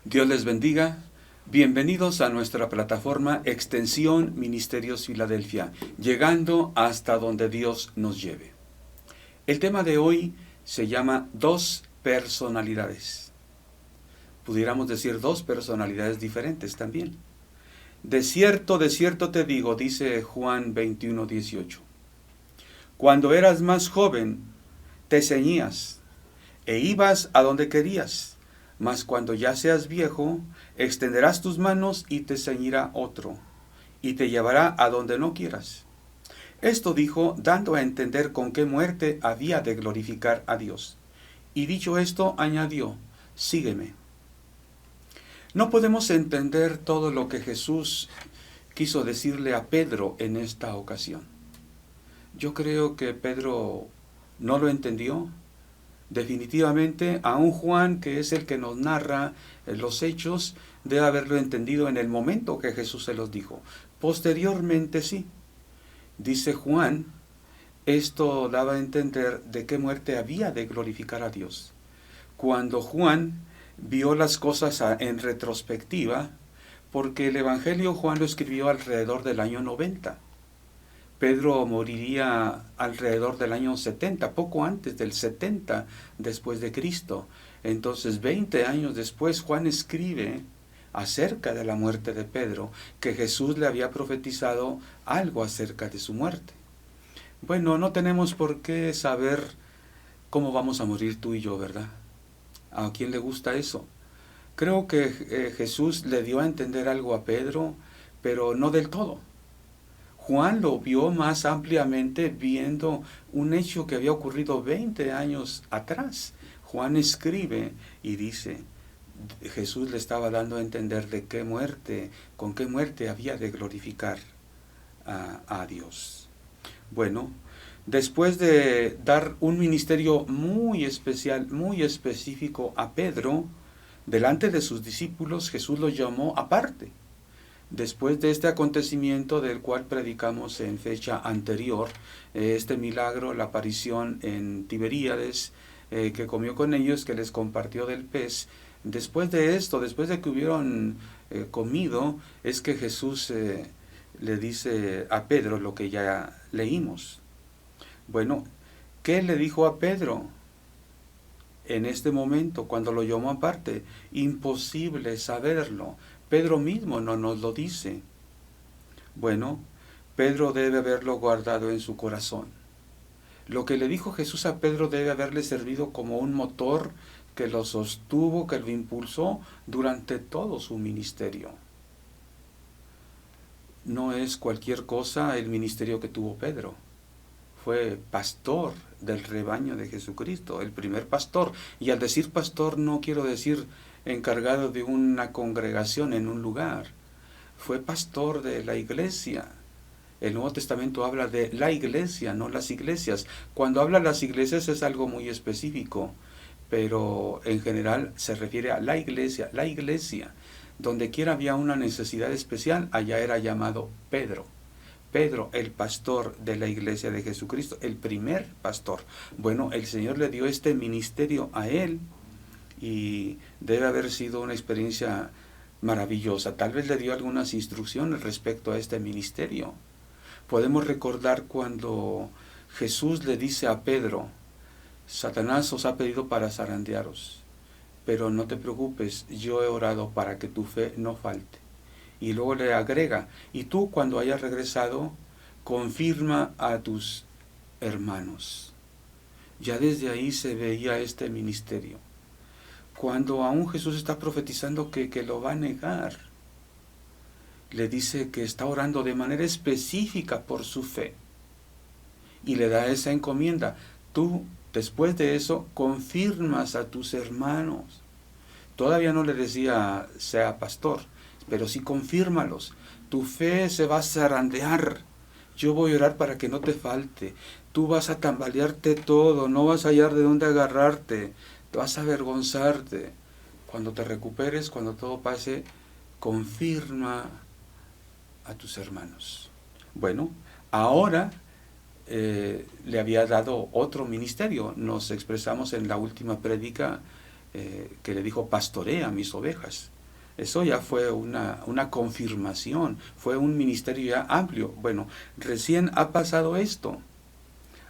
Dios les bendiga. Bienvenidos a nuestra plataforma Extensión Ministerios Filadelfia, llegando hasta donde Dios nos lleve. El tema de hoy se llama dos personalidades. Pudiéramos decir dos personalidades diferentes también. De cierto te digo, dice Juan 21:18. Cuando eras más joven, te ceñías e ibas a donde querías. Mas cuando ya seas viejo, extenderás tus manos y te ceñirá otro, y te llevará a donde no quieras. Esto dijo, dando a entender con qué muerte había de glorificar a Dios. Y dicho esto, añadió, sígueme. No podemos entender todo lo que Jesús quiso decirle a Pedro en esta ocasión. Yo creo que Pedro no lo entendió. Definitivamente, aún Juan, que es el que nos narra los hechos, debe haberlo entendido en el momento que Jesús se los dijo. Posteriormente sí. Dice Juan, esto daba a entender de qué muerte había de glorificar a Dios. Cuando Juan vio las cosas en retrospectiva, porque el Evangelio Juan lo escribió alrededor del año 90. Pedro moriría alrededor del año 70, poco antes del 70 después de Cristo. Entonces, 20 años después, Juan escribe acerca de la muerte de Pedro, que Jesús le había profetizado algo acerca de su muerte. Bueno, no tenemos por qué saber cómo vamos a morir tú y yo, ¿verdad? ¿A quién le gusta eso? Creo que Jesús le dio a entender algo a Pedro, pero no del todo. Juan lo vio más ampliamente viendo un hecho que había ocurrido 20 años atrás. Juan escribe y dice, Jesús le estaba dando a entender de qué muerte, con qué muerte había de glorificar a Dios. Bueno, después de dar un ministerio muy especial, muy específico a Pedro, delante de sus discípulos, Jesús lo llamó aparte. Después de este acontecimiento del cual predicamos en fecha anterior, este milagro, la aparición en Tiberíades, que comió con ellos, que les compartió del pez, después de esto, después de que hubieron comido, es que Jesús le dice a Pedro lo que ya leímos. Bueno, ¿qué le dijo a Pedro en este momento cuando lo llamó aparte? Imposible saberlo. Pedro mismo no nos lo dice. Bueno, Pedro debe haberlo guardado en su corazón. Lo que le dijo Jesús a Pedro debe haberle servido como un motor que lo sostuvo, que lo impulsó durante todo su ministerio. No es cualquier cosa el ministerio que tuvo Pedro. Fue pastor del rebaño de Jesucristo, el primer pastor. Y al decir pastor no quiero decir encargado de una congregación en un lugar. Fue pastor de la iglesia. El Nuevo Testamento habla de la iglesia, no las iglesias. Cuando habla de las iglesias es algo muy específico, pero en general se refiere a la iglesia. La iglesia, donde quiera había una necesidad especial, allá era llamado Pedro. Pedro, el pastor de la iglesia de Jesucristo, el primer pastor. Bueno, el Señor le dio este ministerio a él y debe haber sido una experiencia maravillosa. Tal vez le dio algunas instrucciones respecto a este ministerio. Podemos recordar cuando Jesús le dice a Pedro, Satanás os ha pedido para zarandearos, pero no te preocupes, yo he orado para que tu fe no falte. Y luego le agrega, y tú cuando hayas regresado, confirma a tus hermanos. Ya desde ahí se veía este ministerio. Cuando aún Jesús está profetizando que lo va a negar, le dice que está orando de manera específica por su fe. Y le da esa encomienda. Tú, después de eso, confirmas a tus hermanos. Todavía no le decía, sea pastor, pero sí confírmalos. Tu fe se va a zarandear. Yo voy a orar para que no te falte. Tú vas a tambalearte todo, no vas a hallar de dónde agarrarte. Te vas a avergonzarte. Cuando te recuperes, cuando todo pase, confirma a tus hermanos. Bueno, ahora le había dado otro ministerio. Nos expresamos en la última prédica que le dijo, pastorea mis ovejas. Eso ya fue una confirmación, fue un ministerio ya amplio. Bueno, recién ha pasado esto.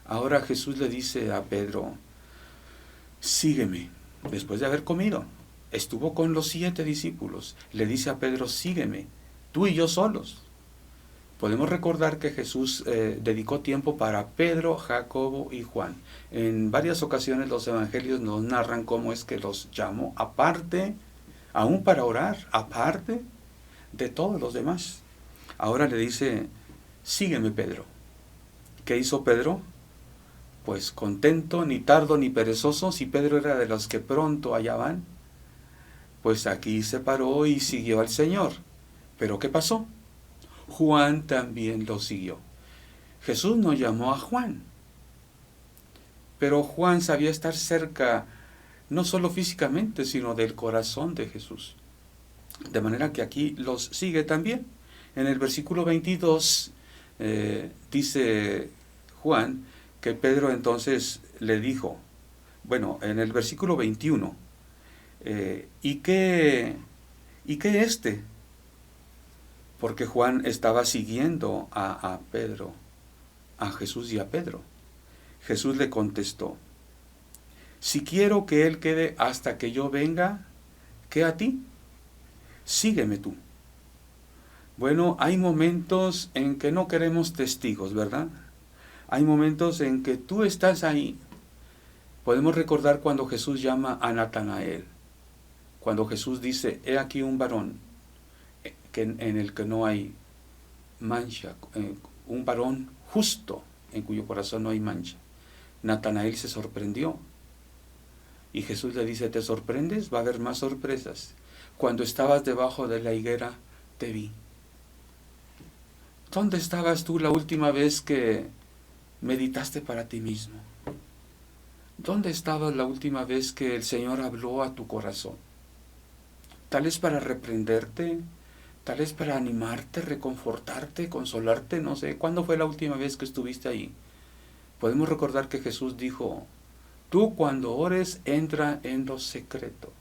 Ahora Jesús le dice a Pedro, sígueme, después de haber comido. Estuvo con los 7 discípulos. Le dice a Pedro, sígueme, tú y yo solos. Podemos recordar que Jesús dedicó tiempo para Pedro, Jacobo y Juan. En varias ocasiones los evangelios nos narran cómo es que los llamó aparte, aún para orar, aparte de todos los demás. Ahora le dice, sígueme Pedro. ¿Qué hizo Pedro? Pues contento, ni tardo ni perezoso, si Pedro era de los que pronto allá van, pues aquí se paró y siguió al Señor. ¿Pero qué pasó? Juan también lo siguió. Jesús no llamó a Juan, pero Juan sabía estar cerca, no solo físicamente, sino del corazón de Jesús. De manera que aquí los sigue también. En el versículo 22 dice Juan que Pedro entonces le dijo, bueno, en el versículo 21, ¿y qué este? Porque Juan estaba siguiendo a Pedro, a Jesús y a Pedro. Jesús le contestó, si quiero que él quede hasta que yo venga, ¿qué a ti? Sígueme tú. Bueno, hay momentos en que no queremos testigos, ¿verdad? Hay momentos en que tú estás ahí. Podemos recordar cuando Jesús llama a Natanael, cuando Jesús dice, he aquí un varón en el que no hay mancha, un varón justo en cuyo corazón no hay mancha. Natanael se sorprendió y Jesús le dice, ¿te sorprendes? Va a haber más sorpresas. Cuando estabas debajo de la higuera, te vi. ¿Dónde estabas tú la última vez que meditaste para ti mismo? ¿Dónde estabas la última vez que el Señor habló a tu corazón? Tal vez para reprenderte, tal vez para animarte, reconfortarte, consolarte, no sé. ¿Cuándo fue la última vez que estuviste ahí? Podemos recordar que Jesús dijo, tú cuando ores, entra en lo secreto.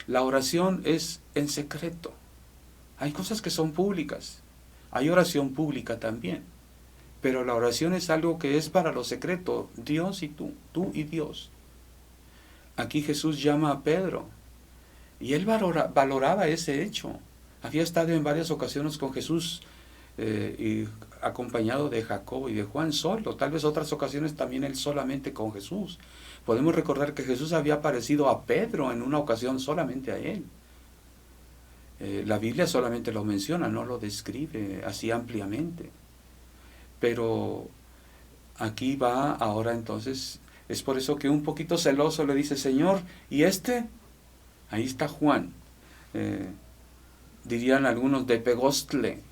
La oración es en secreto. Hay cosas que son públicas. Hay oración pública también. Pero la oración es algo que es para lo secreto. Dios y tú y Dios. Aquí Jesús llama a Pedro. Y él valoraba ese hecho. Había estado en varias ocasiones con Jesús y acompañado de Jacobo y de Juan solo. Tal vez otras ocasiones también él solamente con Jesús. Podemos recordar que Jesús había aparecido a Pedro en una ocasión solamente a él. La Biblia solamente lo menciona, no lo describe así ampliamente. Pero aquí va ahora entonces, es por eso que un poquito celoso le dice, Señor, ¿y este? Ahí está Juan, dirían algunos de Pegostle.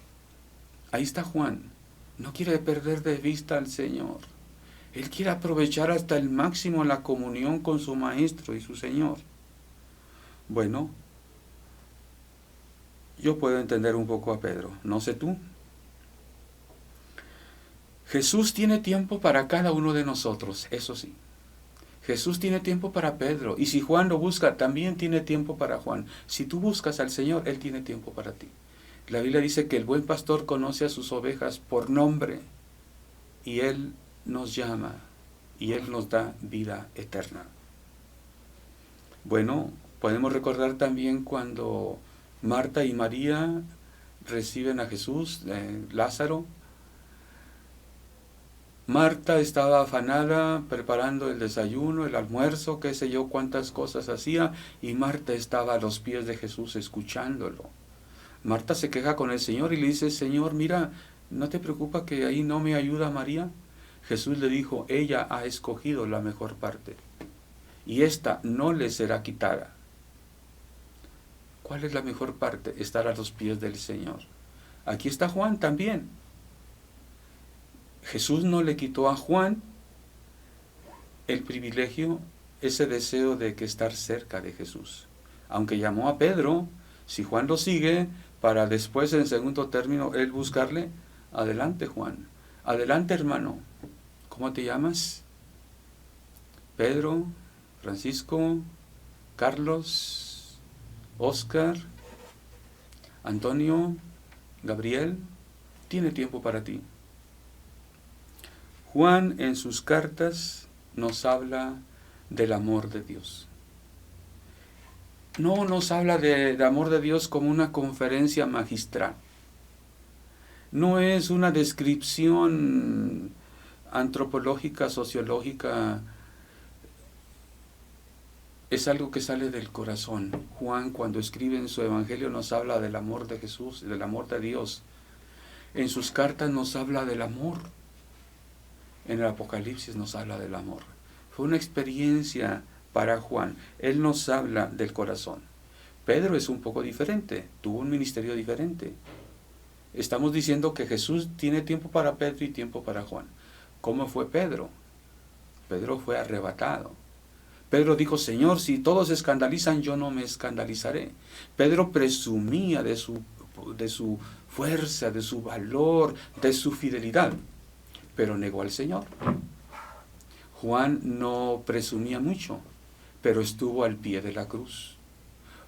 Ahí está Juan, no quiere perder de vista al Señor. Él quiere aprovechar hasta el máximo la comunión con su Maestro y su Señor. Bueno, yo puedo entender un poco a Pedro, no sé tú. Jesús tiene tiempo para cada uno de nosotros, eso sí. Jesús tiene tiempo para Pedro, y si Juan lo busca, también tiene tiempo para Juan. Si tú buscas al Señor, Él tiene tiempo para ti. La Biblia dice que el buen pastor conoce a sus ovejas por nombre, y Él nos llama, y Él nos da vida eterna. Bueno, podemos recordar también cuando Marta y María reciben a Jesús, Lázaro. Marta estaba afanada preparando el desayuno, el almuerzo, qué sé yo, cuántas cosas hacía, y Marta estaba a los pies de Jesús escuchándolo. Marta se queja con el Señor y le dice, Señor, mira, ¿no te preocupa que ahí no me ayuda María? Jesús le dijo, ella ha escogido la mejor parte, y esta no le será quitada. ¿Cuál es la mejor parte? Estar a los pies del Señor. Aquí está Juan también. Jesús no le quitó a Juan el privilegio, ese deseo de que estar cerca de Jesús. Aunque llamó a Pedro, si Juan lo sigue, para después en segundo término él buscarle, adelante Juan, adelante hermano. ¿Cómo te llamas? Pedro, Francisco, Carlos, Oscar, Antonio, Gabriel, tiene tiempo para ti. Juan en sus cartas nos habla del amor de Dios. No nos habla del amor de Dios como una conferencia magistral. No es una descripción antropológica, sociológica. Es algo que sale del corazón. Juan, cuando escribe en su evangelio, nos habla del amor de Jesús, del amor de Dios. En sus cartas nos habla del amor. En el Apocalipsis nos habla del amor. Fue una experiencia para Juan. Él nos habla del corazón. Pedro es un poco diferente, tuvo un ministerio diferente. Estamos diciendo que Jesús tiene tiempo para Pedro y tiempo para Juan. ¿Cómo fue Pedro? Pedro fue arrebatado. Pedro dijo, Señor, si todos se escandalizan, yo no me escandalizaré. Pedro presumía de su fuerza, de su valor, de su fidelidad, pero negó al Señor. Juan no presumía mucho, pero estuvo al pie de la cruz.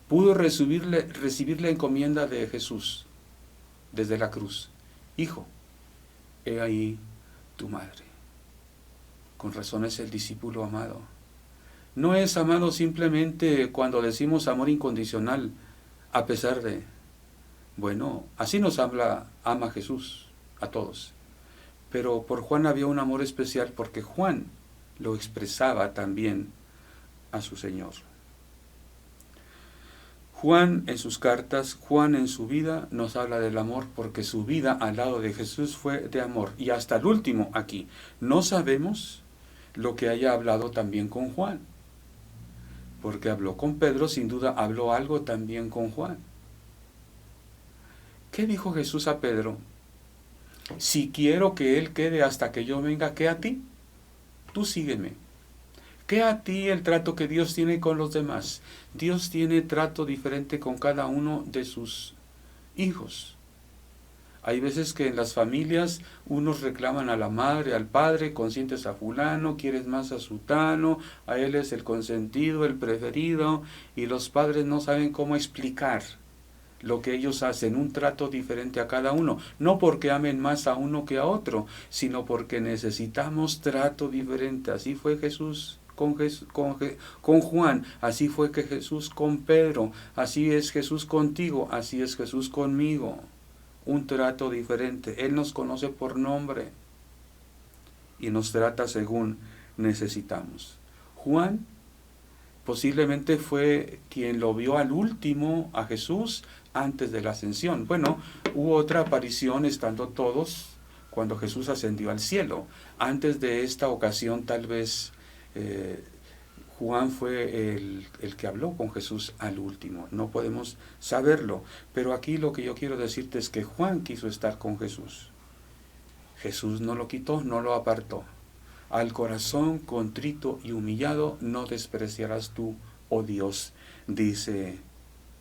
Pudo recibir la encomienda de Jesús desde la cruz. Hijo, he ahí tu madre. Con razón es el discípulo amado. No es amado simplemente cuando decimos amor incondicional, a pesar de... Bueno, así nos ama Jesús a todos. Pero por Juan había un amor especial porque Juan lo expresaba también a su Señor. Juan en sus cartas, Juan en su vida nos habla del amor porque su vida al lado de Jesús fue de amor. Y hasta el último aquí, no sabemos lo que haya hablado también con Juan. Porque habló con Pedro, sin duda habló algo también con Juan. ¿Qué dijo Jesús a Pedro? Si quiero que él quede hasta que yo venga, ¿qué a ti? Tú sígueme. ¿Qué a ti el trato que Dios tiene con los demás? Dios tiene trato diferente con cada uno de sus hijos. Hay veces que en las familias unos reclaman a la madre, al padre, consientes a fulano, quieres más a sutano, a él es el consentido, el preferido, y los padres no saben cómo explicar lo que ellos hacen, un trato diferente a cada uno, no porque amen más a uno que a otro, sino porque necesitamos trato diferente. Así fue Jesús con Juan, así fue que Jesús con Pedro, así es Jesús contigo, así es Jesús conmigo. Un trato diferente. Él nos conoce por nombre y nos trata según necesitamos. Juan posiblemente fue quien lo vio al último a Jesús antes de la ascensión. Bueno, hubo otra aparición estando todos cuando Jesús ascendió al cielo. Antes de esta ocasión tal vez Juan fue el que habló con Jesús al último. No podemos saberlo, pero aquí lo que yo quiero decirte es que Juan quiso estar con Jesús. Jesús no lo quitó, no lo apartó. Al corazón contrito y humillado no despreciarás tú, oh Dios, dice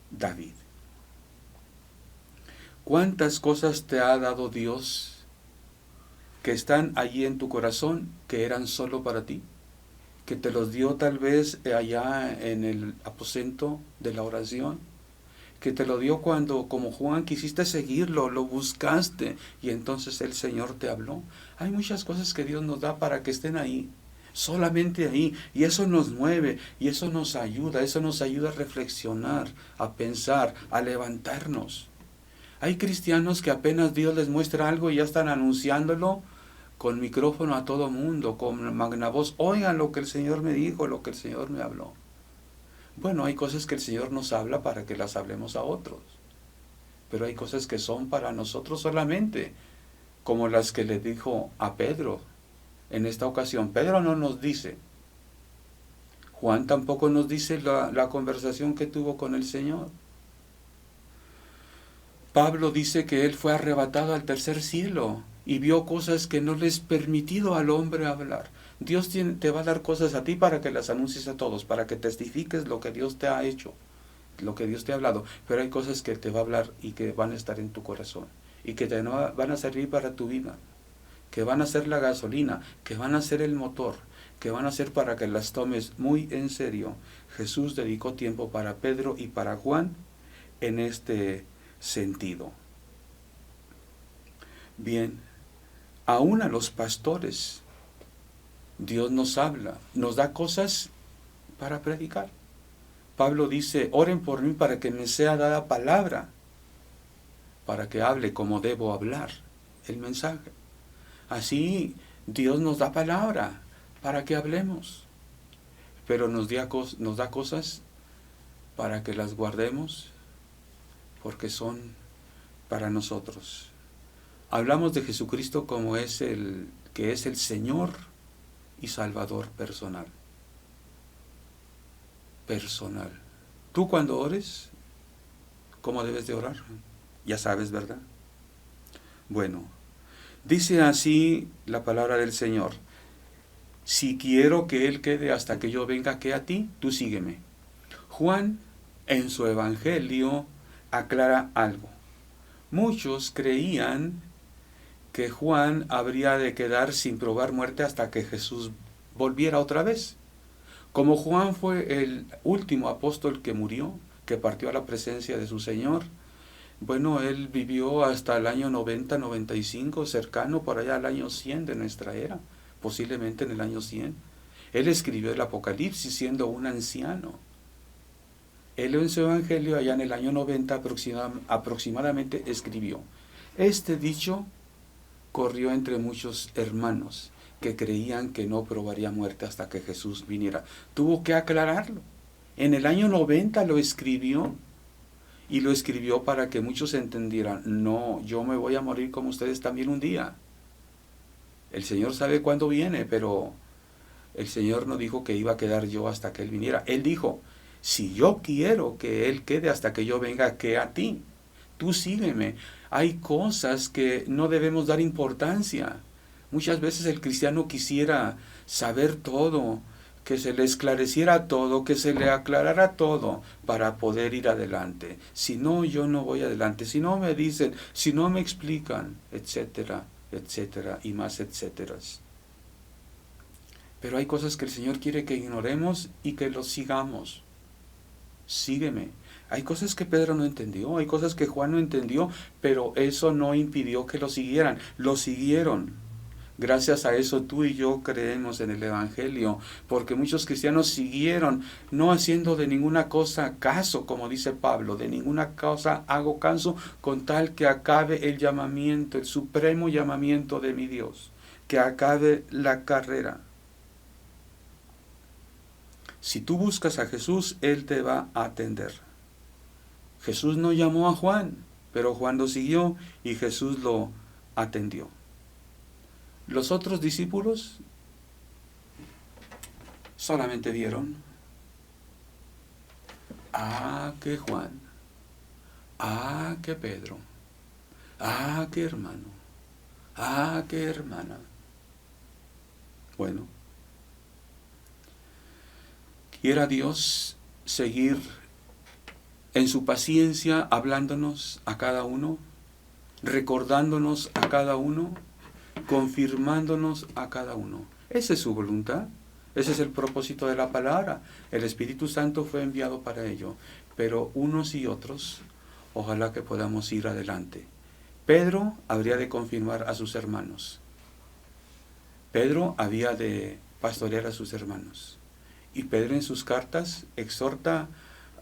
David. ¿Cuántas cosas te ha dado Dios que están allí en tu corazón que eran solo para ti? Que te los dio tal vez allá en el aposento de la oración, que te lo dio cuando, como Juan, quisiste seguirlo, lo buscaste, y entonces el Señor te habló. Hay muchas cosas que Dios nos da para que estén ahí, solamente ahí, y eso nos mueve, y eso nos ayuda a reflexionar, a pensar, a levantarnos. Hay cristianos que apenas Dios les muestra algo y ya están anunciándolo, con micrófono a todo mundo, con magna voz, oigan lo que el Señor me dijo, lo que el Señor me habló. Bueno, hay cosas que el Señor nos habla para que las hablemos a otros, pero hay cosas que son para nosotros solamente, como las que le dijo a Pedro en esta ocasión. Pedro no nos dice, Juan tampoco nos dice la conversación que tuvo con el Señor. Pablo dice que él fue arrebatado al tercer cielo y vio cosas que no le es permitido al hombre hablar. Dios te va a dar cosas a ti para que las anuncies a todos, para que testifiques lo que Dios te ha hecho, lo que Dios te ha hablado. Pero hay cosas que te va a hablar y que van a estar en tu corazón y que te van a servir para tu vida, que van a ser la gasolina, que van a ser el motor, que van a ser para que las tomes muy en serio. Jesús dedicó tiempo para Pedro y para Juan en este sentido. Bien, aún a los pastores, Dios nos habla, nos da cosas para predicar. Pablo dice, oren por mí para que me sea dada palabra, para que hable como debo hablar el mensaje. Así Dios nos da palabra para que hablemos, pero nos da cosas para que las guardemos, porque son para nosotros. Hablamos de Jesucristo como que es el Señor y Salvador personal. Personal. Tú cuando ores, ¿cómo debes de orar? Ya sabes, ¿verdad? Bueno, dice así la palabra del Señor. Si quiero que Él quede hasta que yo venga, que a ti, tú sígueme. Juan, en su evangelio, aclara algo. Muchos creían que Juan habría de quedar sin probar muerte hasta que Jesús volviera otra vez. Como Juan fue el último apóstol que murió, que partió a la presencia de su Señor, bueno, él vivió hasta el año 90, 95, cercano por allá al año 100 de nuestra era, posiblemente en el año 100. Él escribió el Apocalipsis siendo un anciano. Él en su evangelio allá en el año 90 aproximadamente escribió. Este dicho corrió entre muchos hermanos que creían que no probaría muerte hasta que Jesús viniera. Tuvo que aclararlo. En el año 90 lo escribió, y lo escribió para que muchos entendieran, no, yo me voy a morir como ustedes también un día. El Señor sabe cuándo viene, pero el Señor no dijo que iba a quedar yo hasta que Él viniera. Él dijo, si yo quiero que Él quede hasta que yo venga, que a ti, tú sígueme. Hay cosas que no debemos dar importancia. Muchas veces el cristiano quisiera saber todo, que se le esclareciera todo, que se le aclarara todo para poder ir adelante. Si no, yo no voy adelante. Si no me dicen, si no me explican, etcétera, etcétera, y más etcéteras. Pero hay cosas que el Señor quiere que ignoremos y que los sigamos. Sígueme. Hay cosas que Pedro no entendió, hay cosas que Juan no entendió, pero eso no impidió que lo siguieran. Lo siguieron. Gracias a eso tú y yo creemos en el Evangelio, porque muchos cristianos siguieron, no haciendo de ninguna cosa caso, como dice Pablo, de ninguna cosa hago caso, con tal que acabe el llamamiento, el supremo llamamiento de mi Dios, que acabe la carrera. Si tú buscas a Jesús, Él te va a atender. Jesús no llamó a Juan, pero Juan lo siguió y Jesús lo atendió. Los otros discípulos solamente vieron, que Juan, que Pedro, que hermano, que hermana. Bueno, quiera Dios seguir en su paciencia hablándonos a cada uno, recordándonos a cada uno, confirmándonos a cada uno. Esa es su voluntad, ese es el propósito de la palabra. El Espíritu Santo fue enviado para ello, pero unos y otros, ojalá que podamos ir adelante. Pedro habría de confirmar a sus hermanos. Pedro había de pastorear a sus hermanos. Y Pedro en sus cartas exhorta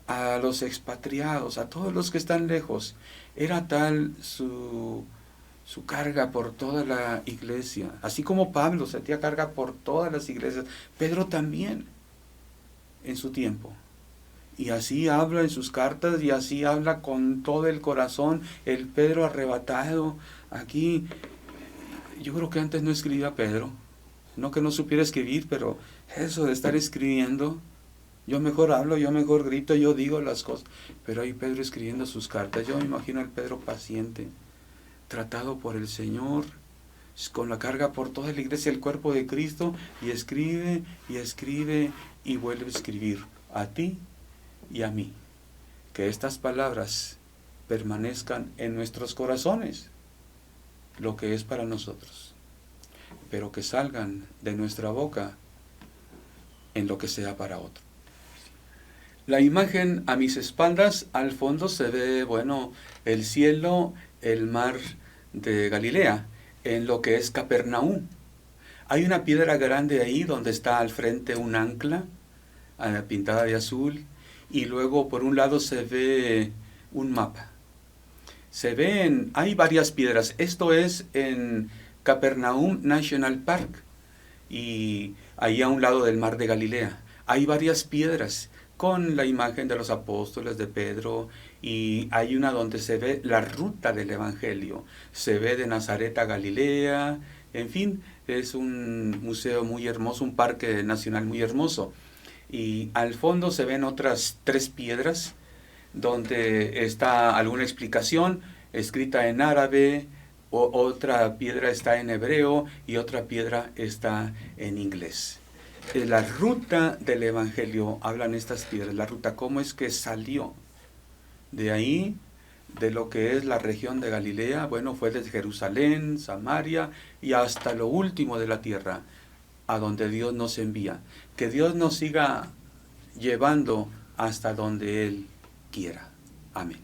a los expatriados, a todos los que están lejos. Era tal su carga por toda la iglesia. Así como Pablo sentía carga por todas las iglesias, Pedro también en su tiempo. Y así habla en sus cartas y así habla con todo el corazón. El Pedro arrebatado. Aquí, yo creo que antes no escribía Pedro. No que no supiera escribir, pero eso de estar escribiendo, yo mejor hablo, yo mejor grito, yo digo las cosas. Pero ahí Pedro escribiendo sus cartas. Yo me imagino al Pedro paciente, tratado por el Señor, con la carga por toda la iglesia, el cuerpo de Cristo, y escribe y vuelve a escribir a ti y a mí. Que estas palabras permanezcan en nuestros corazones, lo que es para nosotros, pero que salgan de nuestra boca en lo que sea para otro. La imagen a mis espaldas, al fondo se ve, bueno, el cielo, el mar de Galilea, en lo que es Capernaum. Hay una piedra grande ahí donde está al frente un ancla pintada de azul, y luego por un lado se ve un mapa. Hay varias piedras. Esto es en Capernaum National Park, y ahí a un lado del mar de Galilea. Hay varias piedras con la imagen de los apóstoles, de Pedro, y hay una donde se ve la ruta del Evangelio. Se ve de Nazaret a Galilea, en fin, es un museo muy hermoso, un parque nacional muy hermoso. Y al fondo se ven otras 3 piedras donde está alguna explicación escrita en árabe, otra piedra está en hebreo y otra piedra está en inglés. La ruta del Evangelio, hablan estas piedras, la ruta, cómo es que salió de ahí, de lo que es la región de Galilea. Bueno, fue desde Jerusalén, Samaria y hasta lo último de la tierra, a donde Dios nos envía. Que Dios nos siga llevando hasta donde Él quiera. Amén.